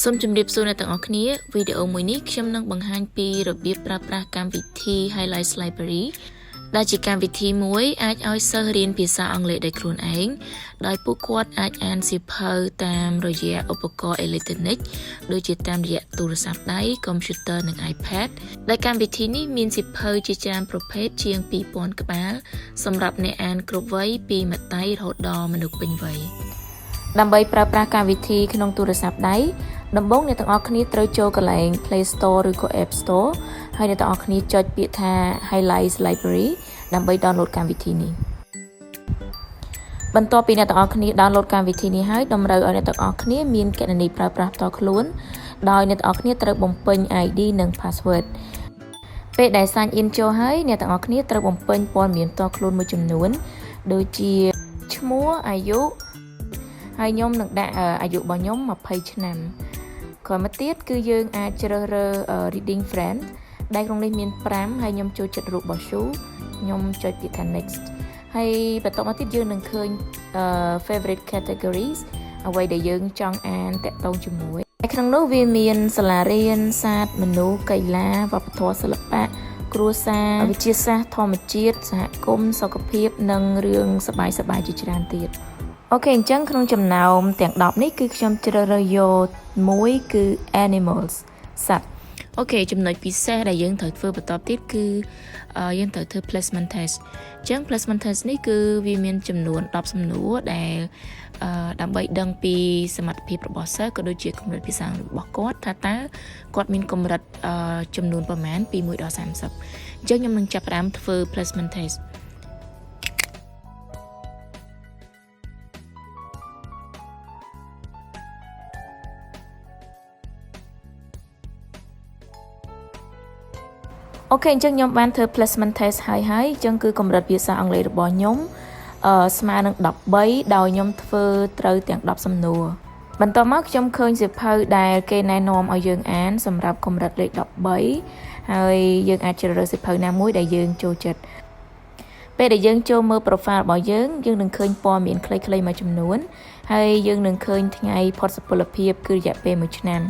សូមជម្រាបសួរអ្នកទាំងអស់គ្នាវីដេអូមួយនេះខ្ញុំនឹងបង្ហាញពីរបៀបប្រើប្រាស់កម្មវិធី Highlights Library ដែលជាកម្មវិធីមួយអាចឲ្យសិស្សរៀនភាសាអង់គ្លេសដោយខ្លួនឯងដោយពួកគាត់អាចអានសៀវភៅតាមរយៈឧបករណ៍អេឡិចត្រូនិកដូចជាតាមរយៈទូរស័ព្ទដៃ កុំព្យូទ័រនិង iPad ដែលកម្មវិធីនេះមានសៀវភៅជាច្រើនប្រភេទជាង 2000 ក្បាលសម្រាប់អ្នកអានគ្រប់វ័យពីម្ដាយរហូតដល់មនុស្សពេញវ័យដើម្បីប្រើប្រាស់កម្មវិធីក្នុងទូរស័ព្ទដៃដំបូងអ្នកទាំងអស់គ្នាត្រូវចូលកន្លែង Play Store ឬក៏ App Store ហើយអ្នកទាំងអស់គ្នាចុចពាក្យថា Highlights Library ដើម្បី download កម្មវិធីនេះបន្ទាប់ពីអ្នកទាំងអស់គ្នា download កម្មវិធីនេះហើយតម្រូវឲ្យអ្នកទាំងអស់គ្នាមានគណនីប្រើប្រាស់ផ្ទាល់ខ្លួនដោយអ្នកទាំងអស់គ្នាត្រូវបំពេញ ID និង password ពេលដែល sign in ចូលហើយអ្នកទាំងអស់គ្នាត្រូវបំពេញព័ត៌មានផ្ទាល់ខ្លួនមួយចំនួនដូចជាឈ្មោះអាយុហើយខ្ញុំនឹងដាក់អាយុរបស់ខ្ញុំ20ឆ្នាំក្រោយមកទៀតគឺយើងអាចជ្រើសរើស reading friend ដែលក្នុងនេះមាន5ហើយខ្ញុំចូលចិត្តរូបរបស់ Shu ខ្ញុំចុចពាក្យថា next ហើយបន្ទាប់មកទៀតយើងនឹងឃើញ favorite categories អ្វីដែលយើងចង់អានតាក់ទងជាមួយហើយក្នុងនោះវាមានសាលារៀនសាស្ត្រមនុស្សកីឡាវប្បធម៌សិល្បៈគ្រួសារវិទ្យាសាស្ត្រធម្មជាតិសហគមន៍សុខភាពនិងរឿងសប្បាយៗជាច្រើនទៀតអូខេអញ្ចឹងក្នុងចំណោមទាំង10នេះគឺខ្ញុំជ្រើសរើសយកមួយគឺ animals សត្វអូខេចំណុចពិសេសដែលយើងត្រូវធ្វើបន្តទៀតគឺយើងត្រូវធ្វើ placement test អញ្ចឹង placement test នេះគឺវាមានចំនួន10សំណួរដែលដើម្បីដឹងពីសមត្ថភាពរបស់សិស្សក៏ដូចជាកម្រិតភាសារបស់គាត់ថាតើគាត់មានកម្រិតចំនួនប្រមាណពី1ដល់30អញ្ចឹងខ្ញុំនឹងចាប់ផ្ដើមធ្វើ placement testអូខេអញ្ចឹងខ្ញុំបានធ្វើ placement test ហើយអញ្ចឹងគឺកម្រិតភាសាអង់គ្លេសរបស់ខ្ញុំស្មើនឹង13ដោយខ្ញុំធ្វើត្រូវទាំង10សំណួរបន្ទាប់មកខ្ញុំឃើញសៀវភៅដែលគេណែនាំឲ្យយើងអានសម្រាប់កម្រិតលេខ13ហើយយើងអាចជ្រើសរើសសៀវភៅណាមួយដែលយើងចូលចិត្តពេលដែលយើងចូលមើល profile របស់យើងនឹងឃើញព័ត៌មានខ្លីៗមួយចំនួនហើយយើងនឹងឃើញថ្ងៃផុតសុពលភាពគឺរយៈពេល1ឆ្នាំ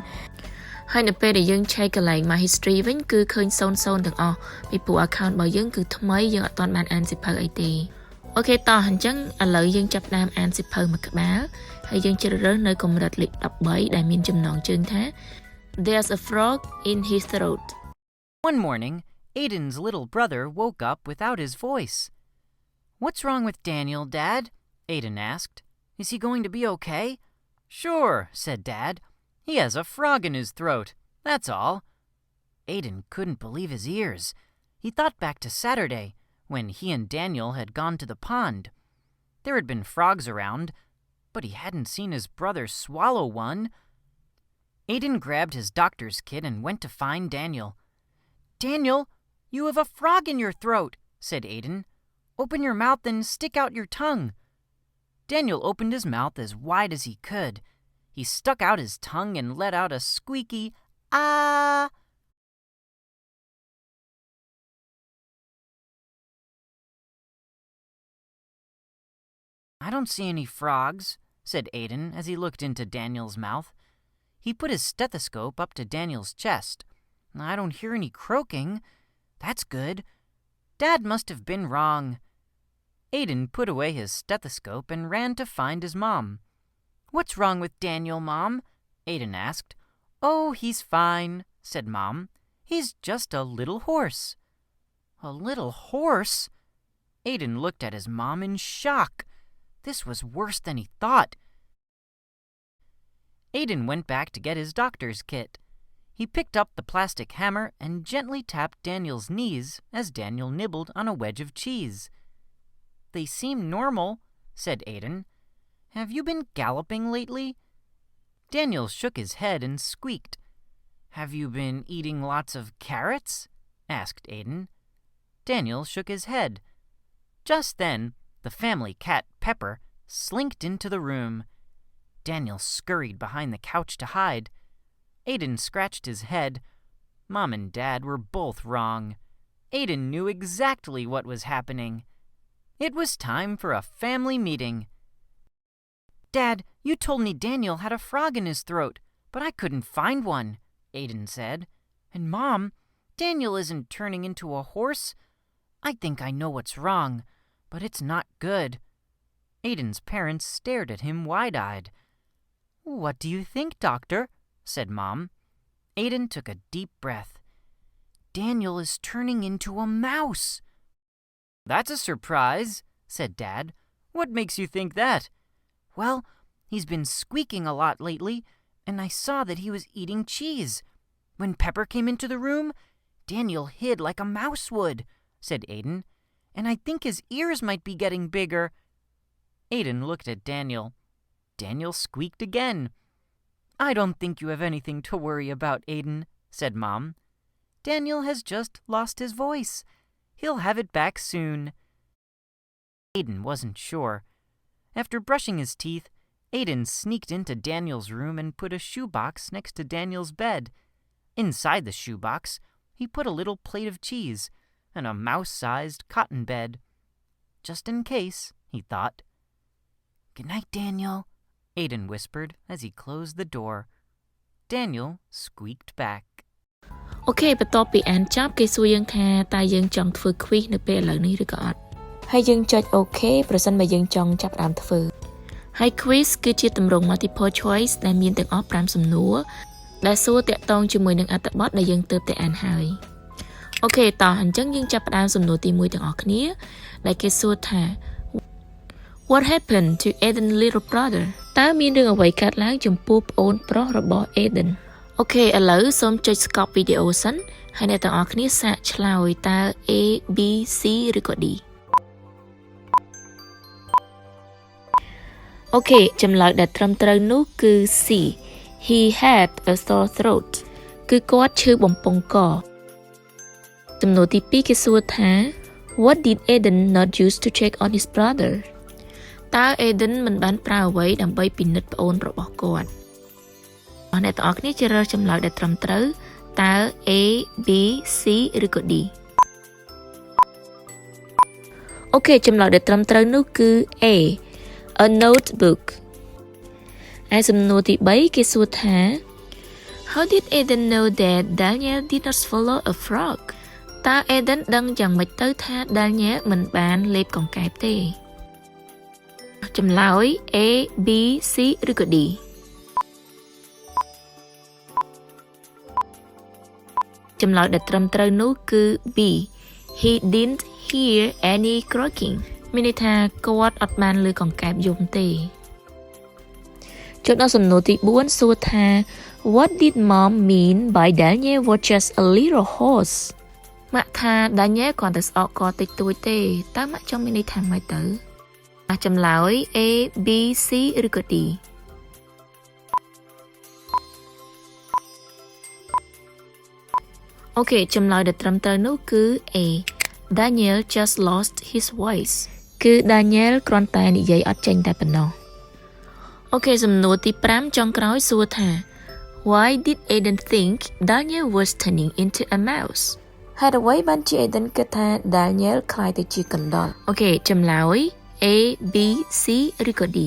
ហើយនៅពេលដែលយើងឆែកកន្លែង My History វិញគឺឃើញ00ទាំងអស់ពីព្រោះ account របស់យើងគឺថ្មីយើងអត់ទាន់បានអានសៀវភៅអីទេអូខេតោះអញ្ចឹងឥឡូវយើងចាប់ផ្ដើមអានសៀវភៅមួយក្បាលហើយយើងជ្រើសរើសនៅកម្រិតលេខ13ដែលមានចំណងជើងថា There's a frog in his throat. One morning, Aiden's little brother woke up without his voice. What's wrong with Daniel, Dad? Aiden asked. Is he going to be okay? Sure, said Dad.He has a frog in his throat, that's all. Aiden couldn't believe his ears. He thought back to Saturday, when he and Daniel had gone to the pond. There had been frogs around, but he hadn't seen his brother swallow one. Aiden grabbed his doctor's kit and went to find Daniel. Daniel, you have a frog in your throat, said Aiden. Open your mouth and stick out your tongue. Daniel opened his mouth as wide as he could.He stuck out his tongue and let out a squeaky, ah! I don't see any frogs, said Aiden as he looked into Daniel's mouth. He put his stethoscope up to Daniel's chest. I don't hear any croaking. That's good. Dad must have been wrong. Aiden put away his stethoscope and ran to find his mom.What's wrong with Daniel, Mom? Aiden asked. Oh, he's fine, said Mom. He's just a little horse. A little horse? Aiden looked at his mom in shock. This was worse than he thought. Aiden went back to get his doctor's kit. He picked up the plastic hammer and gently tapped Daniel's knees as Daniel nibbled on a wedge of cheese. They seem normal, said Aiden.Have you been galloping lately? Daniel shook his head and squeaked. Have you been eating lots of carrots? Asked Aiden. Daniel shook his head. Just then, the family cat, Pepper, slinked into the room. Daniel scurried behind the couch to hide. Aiden scratched his head. Mom and Dad were both wrong. Aiden knew exactly what was happening. It was time for a family meeting.Dad, you told me Daniel had a frog in his throat. but I couldn't find one, Aiden said. And Mom, Daniel isn't turning into a horse. I think I know what's wrong, but it's not good. Aiden's parents stared at him wide-eyed. What do you think, Doctor? Said Mom. Aiden took a deep breath. Daniel is turning into a mouse. That's a surprise, said Dad. What makes you think that? Well, he's been squeaking a lot lately, and I saw that he was eating cheese. When Pepper came into the room, Daniel hid like a mouse would, said Aiden, and I think his ears might be getting bigger. Aiden looked at Daniel. Daniel squeaked again. I don't think you have anything to worry about, Aiden, said Mom. Daniel has just lost his voice. He'll have it back soon. Aiden wasn't sure. After brushing his teeth, Aiden sneaked into Daniel's room and put a shoebox next to Daniel's bed. Inside the shoebox, he put a little plate of cheese and a mouse-sized cotton bed. Just in case, he thought. Good night, Daniel, Aiden whispered as he closed the door. Daniel squeaked back. អូខេបន្ទាប់ពីអានចប់គេសួរយើងថាតើយើងចង់ធ្វើ quiz នៅពេលឥឡូវនេះឬក៏អត់ហើយយើងចុច OK ប្រសិនបើយើងចង់ចាប់ផ្ដើមធ្វើហើយ quiz គឺជាទម្រង់ multiple choice ដែលមានទាំងអស់5សំណួរដែលសួរតាក់ទងជាមួយនឹងអត្ថបទដែលយើងទើបតែអានហើយអូខេតោះអញ្ចឹងយើងចាប់ផ្ដើមសំណួរទី1ទាំងអស់គ្នាដែលគេសួរថា What happened to Aiden's little brother តើមានរឿងអ្វីកើតឡើងចំពោះប្អូនប្រុសរបស់ Aiden អូខេឥឡូវសូមចុច stop video សិនហើយអ្នកទាំងអស់គ្នាសាកឆ្លើយតើ A B C ឬក៏ D អូខេចម្លើយដែលត្រឹមត្រូវនោះគឺ C He had a sore throat គឺគាត់ឈឺបំពង់កសំណួរទី2គេសួរថា What did Aiden not use to check on his brother តើ Aiden មិនបានប្រើអ្វីដើម្បីពិនិត្យប្អូនរបស់គាត់អ្នកទាំងអស់គ្នាជ្រើសរើសចម្លើយដែលត្រឹមត្រូវតើ A B C ឬក៏ D អូខេចម្លើយដែលត្រឹមត្រូវនោះគឺ A a notebook ហើយសំណួរទី3គេសួរថា How did Aiden know that Daniel did not swallow a frog តើ Aiden ដឹងយ៉ាងម៉េចទៅថា Daniel មិនបានលេបកង្កែបទេចម្លើយ A B C ឬក៏ D ចម្លើយដែលត្រឹមត្រូវនោះគឺ B He didn't hear any croaking មានន័យថាគាត់អត់បានឮកង្កែបយំទេចូលដល់សំណួរទី4សួរថា What did mom mean by Daniel was just a little horse ម៉ាក់ថា Daniel គ្រាន់តែស្អកកតិចតួចទេតើម៉ាក់ចង់មានន័យថាម៉េចទៅចម្លើយ A B C ឬក៏ D អូខេចម្លើយដែលត្រឹមត្រូវនោះគឺ A Daniel just lost his voice គឺ Daniel គ្រាន់តែនិយាយអត់ចេញតែប៉ុណ្ណោះអូខេសំណួរទី5ចុងក្រោយសួរថា Why did Aiden think Daniel was turning into a mouse ហេតុអ្វីបានជា Aiden គិតថា Daniel คล้ายទៅជាកណ្ដុរអូខេចម្លើយ A B C ឬក៏ D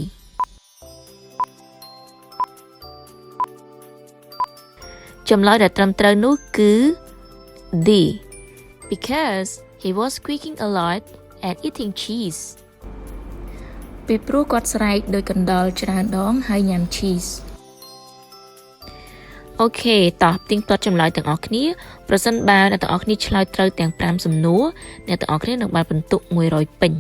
ចម្លើយដែលត្រឹមត្រូវនោះគឺ D because he was squeaking a lot and eating cheese ពីព្រោះគាត់ស្រែកដោយកណ្ដុរច្រើនដងហើយញ៉ាំ cheese អូខេតោះទៀងទាត់ចម្លើយទាំងអស់គ្នាប្រសិនបើអ្នកទាំងអស់គ្នាឆ្លើយត្រូវទាំង5សំណួរអ្នកទាំងអស់គ្នានឹងបានពិន្ទុ100ពេញ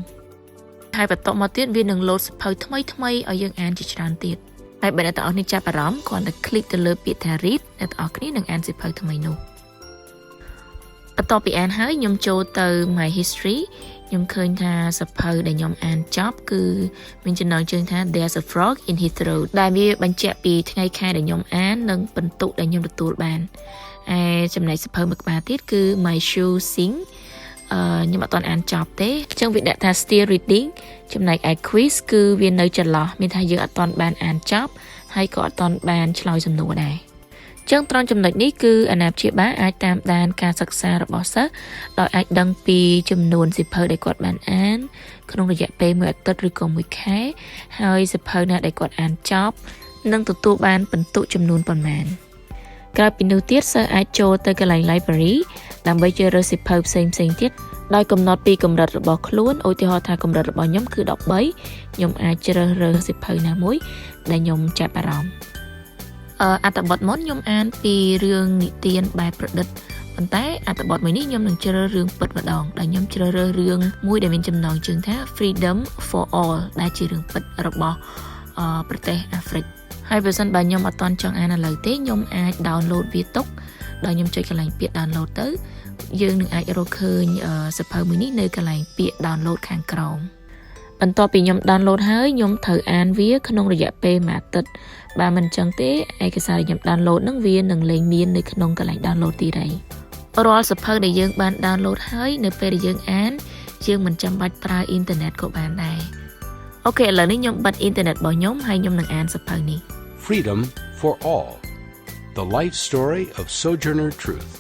ហើយបន្តមកទៀតវានឹងលោតសៀវភៅថ្មីឲ្យយើងអានជាច្រើនទៀតតែបើអ្នកទាំងអស់គ្នាចាប់អារម្មណ៍គ្រាន់តែ click ទៅលើពាក្យថា read អ្នកទាំងអស់គ្នានឹងអានសៀវភៅថ្មីនោះបន្ទាប់ពីអានហើយខ្ញុំចូលទៅ my history ខ្ញុំឃើញថាសៀវភៅដែលខ្ញុំអានចប់គឺមានចំណងជើងថា There's a frog in his throat ដែលវាបញ្ជាក់ពីថ្ងៃខែដែលខ្ញុំអាននិងពិន្ទុដែលខ្ញុំទទួលបានហើយចំណែកសៀវភៅមួយក្បាលទៀតគឺ my shoe sing ខ្ញុំអត់ទាន់អានចប់ទេអញ្ចឹងវាដាក់ថា still reading ចំណែកឯ quiz គឺវានៅចន្លោះមានថាយើងអត់ទាន់បានអានចប់ហើយក៏អត់ទាន់បានឆ្លើយសំណួរដែរចឹងត្រង់ចំណុចនេះគឺអាណាព្យាបាលអាចតាមដានការសិក្សារបស់សិស្សដោយអាចដឹងពីចំនួនសៀវភៅដែលគាត់បានអានក្នុងរយៈពេល1អាទិត្យឬក៏1ខែហើយសៀវភៅណាដែលគាត់អានចប់ នឹងទទួលបានបន្ទុកចំនួនប៉ុន្មានក្រៅពីនោះទៀតសិស្សអាចចូលទៅកន្លែង library ដើម្បីជ្រើសរើសសៀវភៅផ្សេងៗទៀតដោយកំណត់ពីកម្រិតរបស់ខ្លួនឧទាហរណ៍ថាកម្រិតរបស់ខ្ញុំគឺ13ខ្ញុំអាចជ្រើសរើសសៀវភៅណាមួយដែលខ្ញុំចាប់អារម្មណ៍អត្ថបទមុនខ្ញុំអានពីរឿងនិទានបែបប្រឌិតប៉ុន្តែអត្ថបទមួយនេះខ្ញុំនឹងជ្រើសរើសរឿងពិតម្ដងដែលខ្ញុំជ្រើសរើសរឿងមួយដែលមានចំណងជើងថា Freedom for All ដែលជារឿងពិតរបស់ប្រទេសអាហ្វ្រិកហើយបើសិនបើខ្ញុំអត់ទាន់ចង់អានឥឡូវទេខ្ញុំអាច download វាទុកដោយខ្ញុំចុចកន្លែងពាក្យ download ទៅយើងនឹងអាចរកឃើញសៀវភៅមួយនេះនៅកន្លែងពាក្យ download ខាងក្រោមបន្ទាប់ពីខ្ញុំ download ហើយខ្ញុំត្រូវអានវាក្នុងរយៈពេល1អាទិត្យបើមិនអញ្ចឹងទេឯកសារដែលខ្ញុំ download នឹងវានឹងលែងមាននៅក្នុងកន្លែង download ទីđấyរាល់សៀវភៅដែលយើងបាន download ហើយនៅពេលដែលយើងអានយើងមិនចាំបាច់ប្រើអ៊ីនធឺណិតក៏បានដែរអូខេឥឡូវនេះខ្ញុំបិទអ៊ីនធឺណិតរបស់ខ្ញុំហើយខ្ញុំនឹងអានសៀវភៅនេះ Freedom for All The Life Story of Sojourner Truth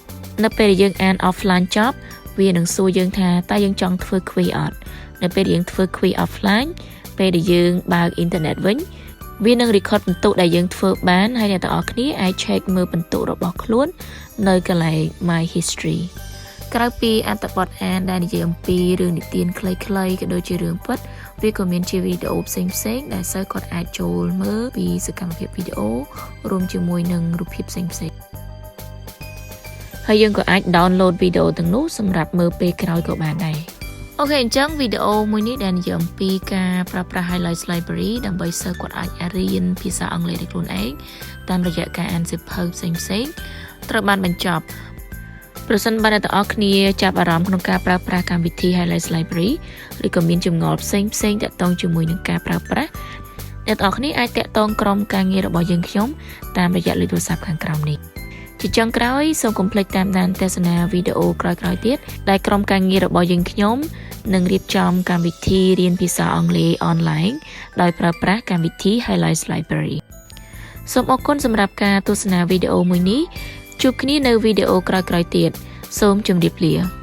នៅពេលដែលយើងអាន offline ចប់វានឹងសួរយើងថាតើយើងចង់ធ្វើ quiz អត់នៅពេលដែលយើងធ្វើ quiz offline ពេលដែលយើងបើកអ៊ីនធឺណិតវិញវានឹង record បន្ទុកដែលយើងធ្វើបានហើយអ្នកទាំងអស់គ្នាអាច check មើលបន្ទុករបស់ខ្លួននៅកន្លែង My History ក្រៅពីអត្ថបទអានដែលនិយាយអំពីរឿងនិទានខ្លីៗក៏ដូចជារឿងពិតវាក៏មានជាវីដេអូផ្សេងៗដែលសិស្សគាត់អាចចូលមើលពីសកម្មភាពវីដេអូរួមជាមួយនឹងរូបភាពផ្សេងៗហើយយើងក៏អាច download វីដេអូទាំងនោះសម្រាប់មើលពេលក្រោយក៏បានដែរអូខេអញ្ចឹងវីដេអូមួយនេះដែលនិយាយអំពីការប្រើប្រាស់ Highlights Library ដើម្បីសិស្សគាត់អាចរៀនភាសាអង់គ្លេសដោយខ្លួនឯងតាមរយៈការអានសៀវភៅផ្សេងៗត្រូវបានបញ្ចប់ប្រសិនបើអ្នកទាំងអស់គ្នាចាប់អារម្មណ៍ក្នុងការប្រើប្រាស់កម្មវិធី Highlights Library ឬក៏មានចម្ងល់ផ្សេងៗទាក់ទងជាមួយនឹងការប្រើប្រាស់អ្នកទាំងអស់គ្នាអាចតាក់ទងក្រុមការងាររបស់យើងខ្ញុំតាមរយៈលេខទូរស័ព្ទខាងក្រោមនេះជាចុងក្រោយសូមកុំភ្លេចតាមដានទស្សនាវីដេអូក្រោយៗទៀតដែលក្រុមការងាររបស់យើងខ្ញុំនឹងរៀបចំកម្មវិធីរៀនភាសាអង់គ្លេសអនឡាញដោយប្រើប្រាស់កម្មវិធី Highlights Library សូមអរគុណសម្រាប់ការទស្សនាវីដេអូមួយនេះជួបគ្នានៅវីដេអូក្រោយៗទៀតសូមជម្រាបលា